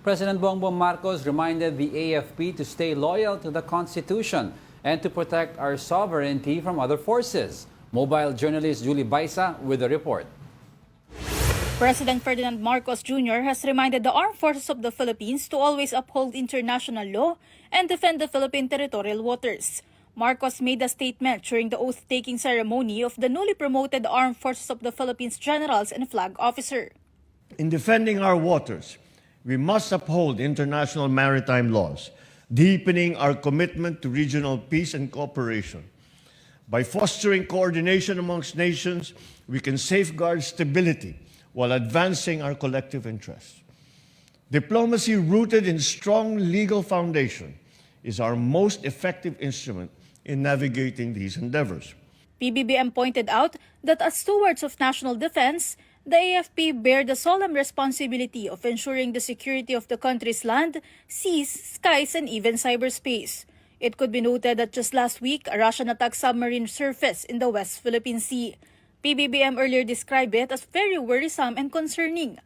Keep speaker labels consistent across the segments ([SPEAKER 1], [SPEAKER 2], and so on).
[SPEAKER 1] President Bongbong Marcos reminded the AFP to stay loyal to the Constitution and to protect our sovereignty from other forces. Mobile journalist Julie Baisa with the report.
[SPEAKER 2] President Ferdinand Marcos Jr. has reminded the armed forces of the Philippines to always uphold international law and defend the Philippine territorial waters. Marcos made a statement during the oath-taking ceremony of the newly promoted Armed Forces of the Philippines generals and flag officer.
[SPEAKER 3] In defending our waters, we must uphold international maritime laws, deepening our commitment to regional peace and cooperation. By fostering coordination amongst nations, we can safeguard stability while advancing our collective interests. Diplomacy rooted in strong legal foundation is our most effective instrument in navigating these endeavors.
[SPEAKER 2] PBBM pointed out that as stewards of national defense, the AFP bear the solemn responsibility of ensuring the security of the country's land, seas, skies, and even cyberspace. It could be noted that just last week, a Russian attack submarine surfaced in the West Philippine Sea. PBBM earlier described it as very worrisome and concerning.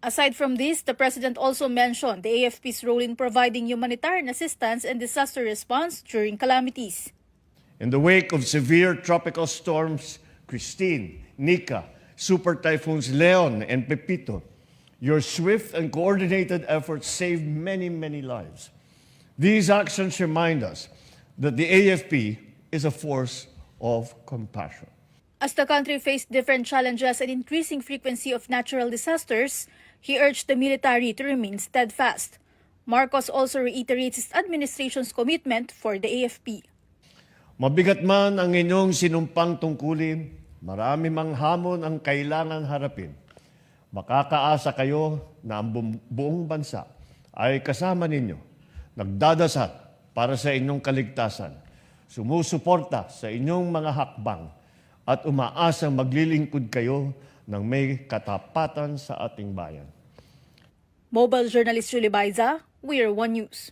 [SPEAKER 2] Aside from this, the President also mentioned the AFP's role in providing humanitarian assistance and disaster response during calamities.
[SPEAKER 3] In the wake of severe tropical storms Christine, Nika, super typhoons Leon and Pepito, your swift and coordinated efforts saved many, many lives. These actions remind us that the AFP is a force of compassion.
[SPEAKER 2] As the country faced different challenges and increasing frequency of natural disasters, he urged the military to remain steadfast. Marcos also reiterates his administration's commitment for the AFP.
[SPEAKER 3] Mabigat man ang inyong sinumpang tungkulin, marami mang hamon ang kailangan harapin. Makakaasa kayo na ang buong bansa ay kasama ninyo, nagdadasal para sa inyong kaligtasan, sumusuporta sa inyong mga hakbang, at umaasang maglilingkod kayo ng may katapatan sa ating bayan.
[SPEAKER 2] Mobile journalist Julie Baiza, We're One News.